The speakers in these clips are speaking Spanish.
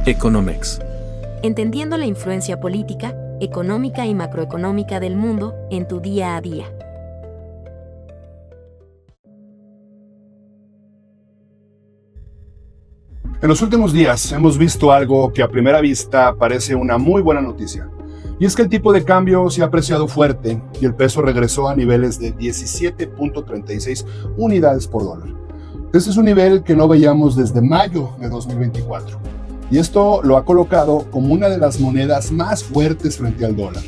Economex. Entendiendo la influencia política, económica y macroeconómica del mundo en tu día a día. En los últimos días hemos visto algo que a primera vista parece una muy buena noticia. Y es que el tipo de cambio se ha apreciado fuerte y el peso regresó a niveles de 17.36 unidades por dólar. Este es un nivel que no veíamos desde mayo de 2024. Y esto lo ha colocado como una de las monedas más fuertes frente al dólar.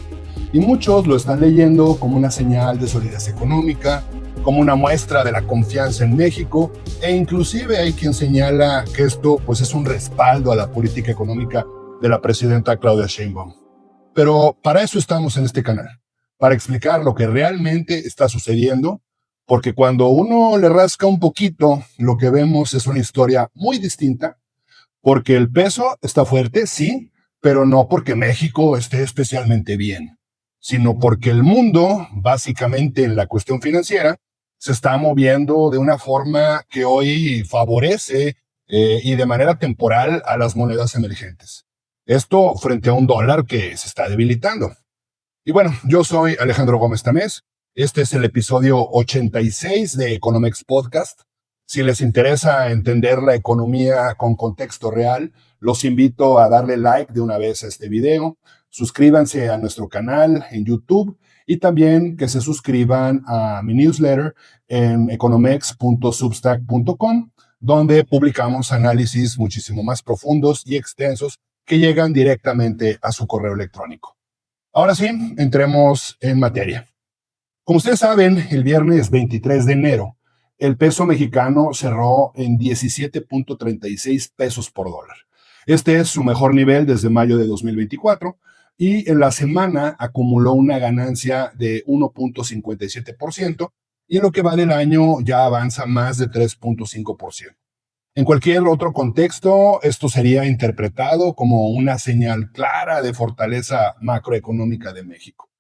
Y muchos lo están leyendo como una señal de solidez económica, como una muestra de la confianza en México, e inclusive hay quien señala que esto pues, es un respaldo a la política económica de la presidenta Claudia Sheinbaum. Pero para eso estamos en este canal, para explicar lo que realmente está sucediendo, porque cuando uno le rasca un poquito, lo que vemos es una historia muy distinta, porque el peso está fuerte, sí, pero no porque México esté especialmente bien, sino porque el mundo, básicamente en la cuestión financiera, se está moviendo de una forma que hoy favorece y de manera temporal a las monedas emergentes. Esto frente a un dólar que se está debilitando. Y bueno, yo soy Alejandro Gómez Tamés. Este es el episodio 86 de Economex Podcast. Si les interesa entender la economía con contexto real, los invito a darle like de una vez a este video. Suscríbanse a nuestro canal en YouTube y también que se suscriban a mi newsletter en economex.substack.com, donde publicamos análisis muchísimo más profundos y extensos que llegan directamente a su correo electrónico. Ahora sí, entremos en materia. Como ustedes saben, el viernes 23 de enero, el peso mexicano cerró en 17.36 pesos por dólar. Este es su mejor nivel desde mayo de 2024 y en la semana acumuló una ganancia de 1.57% y en lo que va del año ya avanza más de 3.5%. En cualquier otro contexto, esto sería interpretado como una señal clara de fortaleza macroeconómica de México.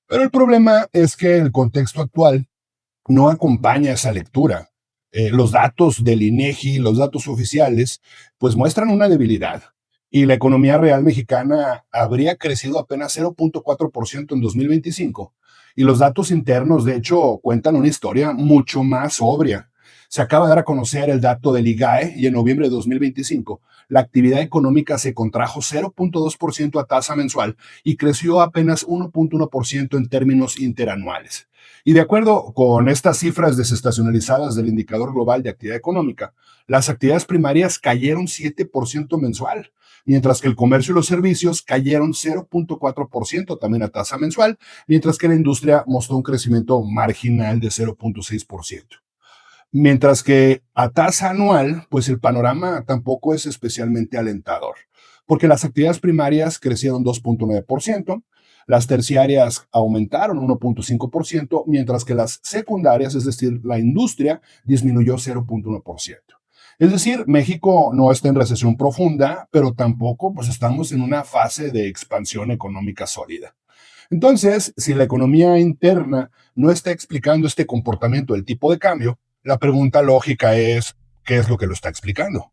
Pero el problema es que el contexto actual no acompaña esa lectura. Los datos del INEGI, los datos oficiales, pues muestran una debilidad. Y la economía real mexicana habría crecido apenas 0.4% en 2025. Y los datos internos, de hecho, cuentan una historia mucho más sobria. Se acaba de dar a conocer el dato del IGAE y en noviembre de 2025 la actividad económica se contrajo 0.2% a tasa mensual y creció apenas 1.1% en términos interanuales. Y de acuerdo con estas cifras desestacionalizadas del indicador global de actividad económica, las actividades primarias cayeron 7% mensual, mientras que el comercio y los servicios cayeron 0.4% también a tasa mensual, mientras que la industria mostró un crecimiento marginal de 0.6%. Mientras que a tasa anual, pues el panorama tampoco es especialmente alentador, porque las actividades primarias crecieron 2.9%, las terciarias aumentaron 1.5%, mientras que las secundarias, es decir, la industria, disminuyó 0.1%. Es decir, México no está en recesión profunda, pero tampoco pues estamos en una fase de expansión económica sólida. Entonces, si la economía interna no está explicando este comportamiento del tipo de cambio, la pregunta lógica es, ¿qué es lo que lo está explicando?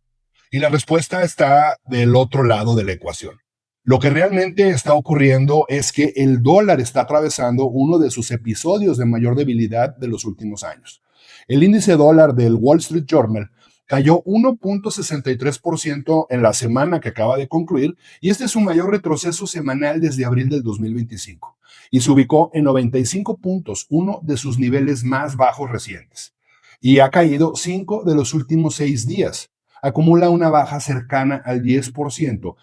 Y la respuesta está del otro lado de la ecuación. Lo que realmente está ocurriendo es que el dólar está atravesando uno de sus episodios de mayor debilidad de los últimos años. El índice dólar del Wall Street Journal cayó 1.63% en la semana que acaba de concluir y este es su mayor retroceso semanal desde abril del 2025 y se ubicó en 95 puntos, uno de sus niveles más bajos recientes. Y ha caído 5 de los últimos 6 días. Acumula una baja cercana al 10%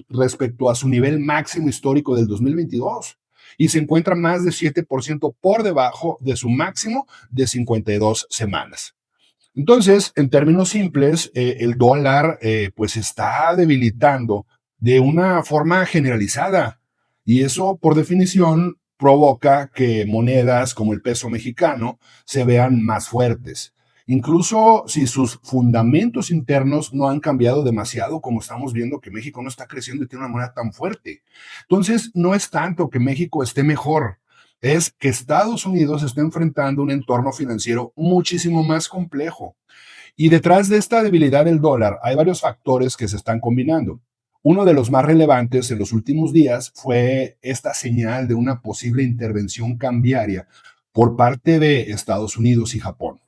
respecto a su nivel máximo histórico del 2022 y se encuentra más de 7% por debajo de su máximo de 52 semanas. Entonces, en términos simples, el dólar pues está debilitando de una forma generalizada y eso, por definición, provoca que monedas como el peso mexicano se vean más fuertes. Incluso si sus fundamentos internos no han cambiado demasiado, como estamos viendo que México no está creciendo y tiene una moneda tan fuerte. Entonces, no es tanto que México esté mejor, es que Estados Unidos está enfrentando un entorno financiero muchísimo más complejo. Y detrás de esta debilidad del dólar hay varios factores que se están combinando. Uno de los más relevantes en los últimos días fue esta señal de una posible intervención cambiaria por parte de Estados Unidos y Japón.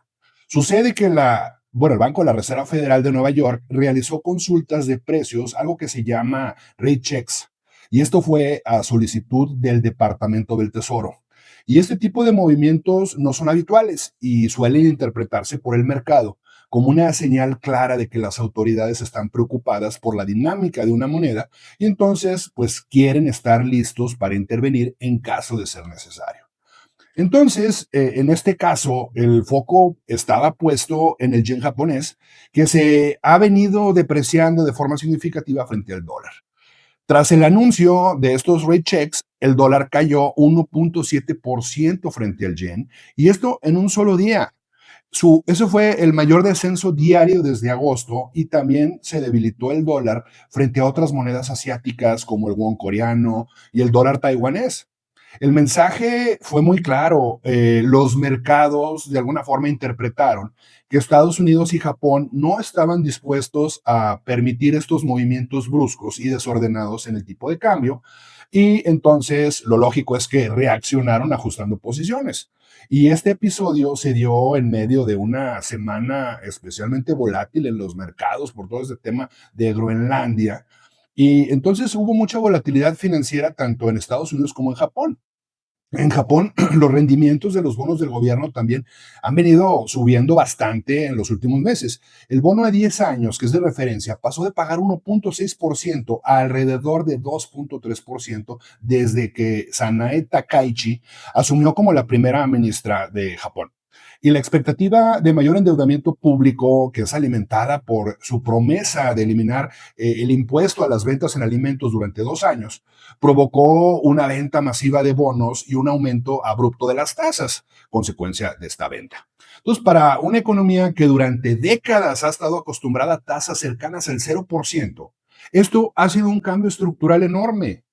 Sucede que el Banco de la Reserva Federal de Nueva York realizó consultas de precios, algo que se llama rate checks, y esto fue a solicitud del Departamento del Tesoro. Y este tipo de movimientos no son habituales y suelen interpretarse por el mercado como una señal clara de que las autoridades están preocupadas por la dinámica de una moneda y entonces pues quieren estar listos para intervenir en caso de ser necesario. Entonces, en este caso, el foco estaba puesto en el yen japonés, que se ha venido depreciando de forma significativa frente al dólar. Tras el anuncio de estos rate checks, el dólar cayó 1.7% frente al yen, y esto en un solo día. Eso fue el mayor descenso diario desde agosto y también se debilitó el dólar frente a otras monedas asiáticas como el won coreano y el dólar taiwanés. El mensaje fue muy claro. Los mercados de alguna forma interpretaron que Estados Unidos y Japón no estaban dispuestos a permitir estos movimientos bruscos y desordenados en el tipo de cambio. Y entonces lo lógico es que reaccionaron ajustando posiciones. Y este episodio se dio en medio de una semana especialmente volátil en los mercados por todo este tema de Groenlandia. Y entonces hubo mucha volatilidad financiera tanto en Estados Unidos como en Japón. En Japón, los rendimientos de los bonos del gobierno también han venido subiendo bastante en los últimos meses. El bono de 10 años, que es de referencia, pasó de pagar 1.6% a alrededor de 2.3% desde que Sanae Takaichi asumió como la primera ministra de Japón. Y la expectativa de mayor endeudamiento público, que es alimentada por su promesa de eliminar el impuesto a las ventas en alimentos durante 2 años, provocó una venta masiva de bonos y un aumento abrupto de las tasas, consecuencia de esta venta. Entonces, para una economía que durante décadas ha estado acostumbrada a tasas cercanas al 0%, esto ha sido un cambio estructural enorme.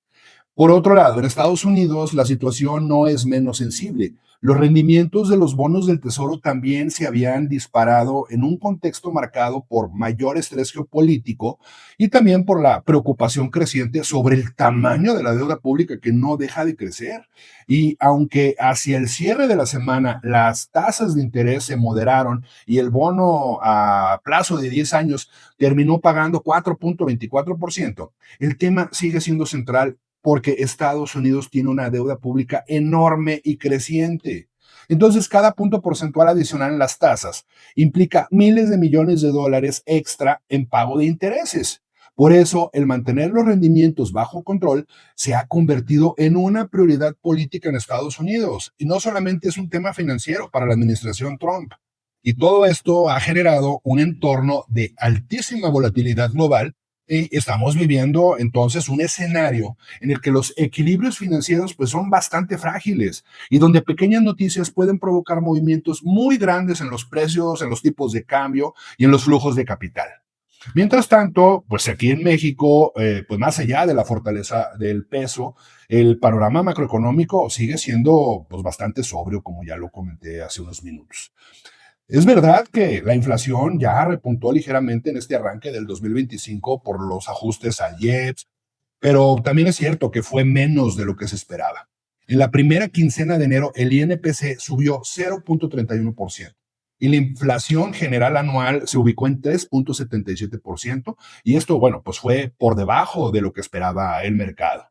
Por otro lado, en Estados Unidos la situación no es menos sensible. Los rendimientos de los bonos del Tesoro también se habían disparado en un contexto marcado por mayor estrés geopolítico y también por la preocupación creciente sobre el tamaño de la deuda pública que no deja de crecer. Y aunque hacia el cierre de la semana las tasas de interés se moderaron y el bono a plazo de 10 años terminó pagando 4.24%, el tema sigue siendo central porque Estados Unidos tiene una deuda pública enorme y creciente. Entonces, cada punto porcentual adicional en las tasas implica miles de millones de dólares extra en pago de intereses. Por eso, el mantener los rendimientos bajo control se ha convertido en una prioridad política en Estados Unidos. Y no solamente es un tema financiero para la administración Trump. Y todo esto ha generado un entorno de altísima volatilidad global y estamos viviendo entonces un escenario en el que los equilibrios financieros pues son bastante frágiles y donde pequeñas noticias pueden provocar movimientos muy grandes en los precios, en los tipos de cambio y en los flujos de capital. Mientras tanto, pues aquí en México, pues más allá de la fortaleza del peso, el panorama macroeconómico sigue siendo pues bastante sobrio, como ya lo comenté hace unos minutos. Es verdad que la inflación ya repuntó ligeramente en este arranque del 2025 por los ajustes al IEPS, pero también es cierto que fue menos de lo que se esperaba. En la primera quincena de enero, el INPC subió 0.31% y la inflación general anual se ubicó en 3.77% y esto, bueno, pues fue por debajo de lo que esperaba el mercado.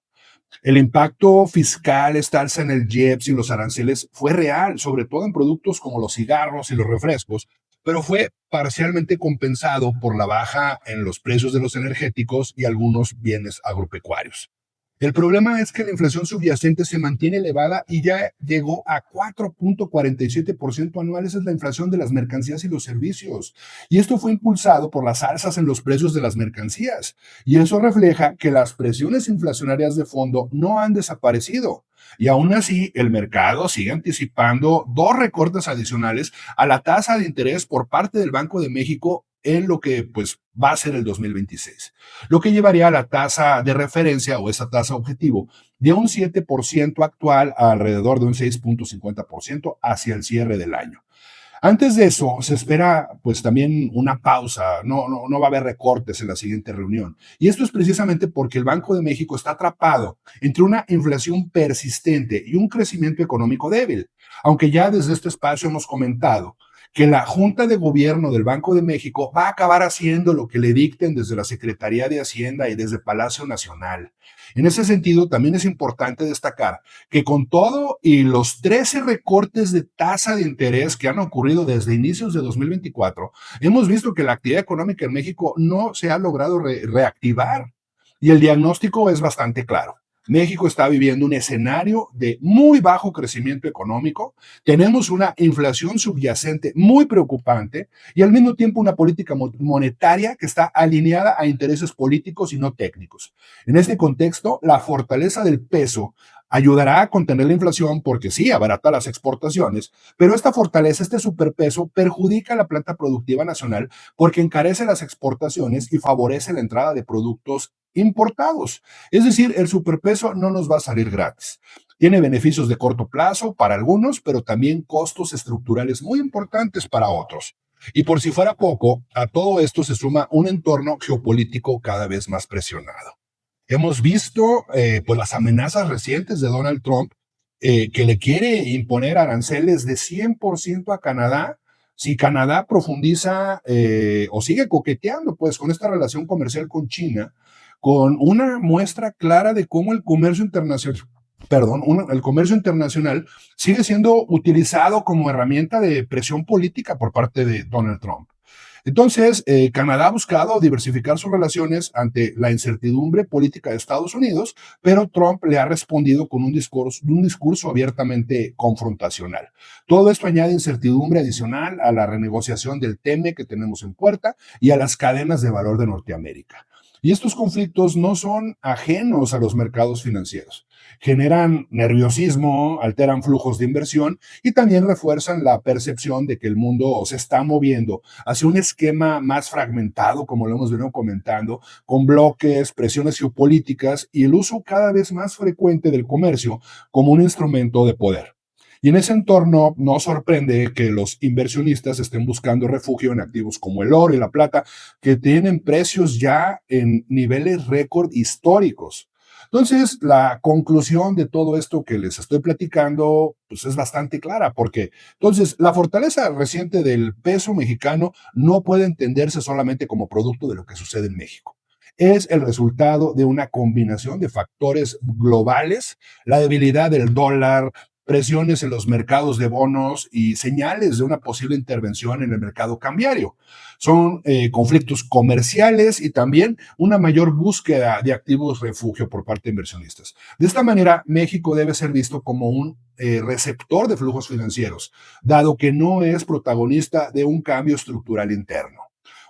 El impacto fiscal, esta alza en el IEPS y los aranceles fue real, sobre todo en productos como los cigarros y los refrescos, pero fue parcialmente compensado por la baja en los precios de los energéticos y algunos bienes agropecuarios. El problema es que la inflación subyacente se mantiene elevada y ya llegó a 4.47% anual. Esa es la inflación de las mercancías y los servicios. Y esto fue impulsado por las alzas en los precios de las mercancías. Y eso refleja que las presiones inflacionarias de fondo no han desaparecido. Y aún así, el mercado sigue anticipando 2 recortes adicionales a la tasa de interés por parte del Banco de México en lo que pues va a ser el 2026, lo que llevaría a la tasa de referencia o esa tasa objetivo de un 7% actual a alrededor de un 6.50% hacia el cierre del año. Antes de eso, se espera pues también una pausa, no va a haber recortes en la siguiente reunión. Y esto es precisamente porque el Banco de México está atrapado entre una inflación persistente y un crecimiento económico débil. Aunque ya desde este espacio hemos comentado que la Junta de Gobierno del Banco de México va a acabar haciendo lo que le dicten desde la Secretaría de Hacienda y desde Palacio Nacional. En ese sentido, también es importante destacar que con todo y los 13 recortes de tasa de interés que han ocurrido desde inicios de 2024, hemos visto que la actividad económica en México no se ha logrado reactivar. Y el diagnóstico es bastante claro. México está viviendo un escenario de muy bajo crecimiento económico, tenemos una inflación subyacente muy preocupante y al mismo tiempo una política monetaria que está alineada a intereses políticos y no técnicos. En este contexto, la fortaleza del peso ayudará a contener la inflación porque sí, abarata las exportaciones, pero esta fortaleza, este superpeso, perjudica a la planta productiva nacional porque encarece las exportaciones y favorece la entrada de productos importados. Es decir, el superpeso no nos va a salir gratis. Tiene beneficios de corto plazo para algunos, pero también costos estructurales muy importantes para otros. Y por si fuera poco, a todo esto se suma un entorno geopolítico cada vez más presionado. Hemos visto pues las amenazas recientes de Donald Trump que le quiere imponer aranceles de 100% a Canadá si Canadá profundiza o sigue coqueteando pues con esta relación comercial con China, con una muestra clara de cómo el comercio internacional, el comercio internacional sigue siendo utilizado como herramienta de presión política por parte de Donald Trump. Entonces, Canadá ha buscado diversificar sus relaciones ante la incertidumbre política de Estados Unidos, pero Trump le ha respondido con un discurso abiertamente confrontacional. Todo esto añade incertidumbre adicional a la renegociación del TEMEC que tenemos en puerta y a las cadenas de valor de Norteamérica. Y estos conflictos no son ajenos a los mercados financieros. Generan nerviosismo, alteran flujos de inversión y también refuerzan la percepción de que el mundo se está moviendo hacia un esquema más fragmentado, como lo hemos venido comentando, con bloques, presiones geopolíticas y el uso cada vez más frecuente del comercio como un instrumento de poder. Y en ese entorno no sorprende que los inversionistas estén buscando refugio en activos como el oro y la plata, que tienen precios ya en niveles récord históricos. Entonces, la conclusión de todo esto que les estoy platicando, pues es bastante clara, porque entonces la fortaleza reciente del peso mexicano no puede entenderse solamente como producto de lo que sucede en México. Es el resultado de una combinación de factores globales, la debilidad del dólar, presiones en los mercados de bonos y señales de una posible intervención en el mercado cambiario. Son conflictos comerciales y también una mayor búsqueda de activos refugio por parte de inversionistas. De esta manera, México debe ser visto como un receptor de flujos financieros, dado que no es protagonista de un cambio estructural interno.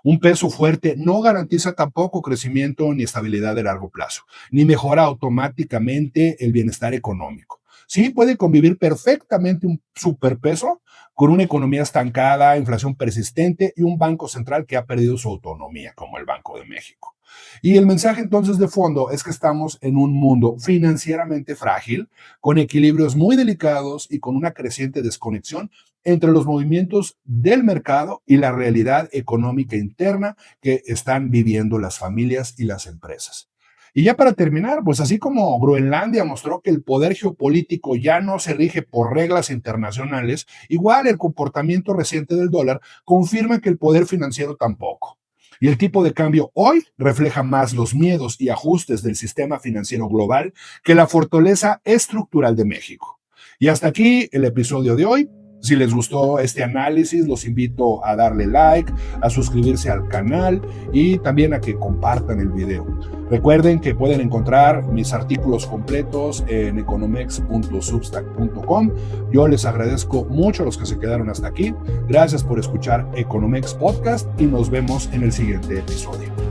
Un peso fuerte no garantiza tampoco crecimiento ni estabilidad de largo plazo, ni mejora automáticamente el bienestar económico. Sí, puede convivir perfectamente un superpeso con una economía estancada, inflación persistente y un banco central que ha perdido su autonomía, como el Banco de México. Y el mensaje entonces de fondo es que estamos en un mundo financieramente frágil, con equilibrios muy delicados y con una creciente desconexión entre los movimientos del mercado y la realidad económica interna que están viviendo las familias y las empresas. Y ya para terminar, pues así como Groenlandia mostró que el poder geopolítico ya no se rige por reglas internacionales, igual el comportamiento reciente del dólar confirma que el poder financiero tampoco. Y el tipo de cambio hoy refleja más los miedos y ajustes del sistema financiero global que la fortaleza estructural de México. Y hasta aquí el episodio de hoy. Si les gustó este análisis, los invito a darle like, a suscribirse al canal y también a que compartan el video. Recuerden que pueden encontrar mis artículos completos en economex.substack.com. Yo les agradezco mucho a los que se quedaron hasta aquí. Gracias por escuchar Economex Podcast y nos vemos en el siguiente episodio.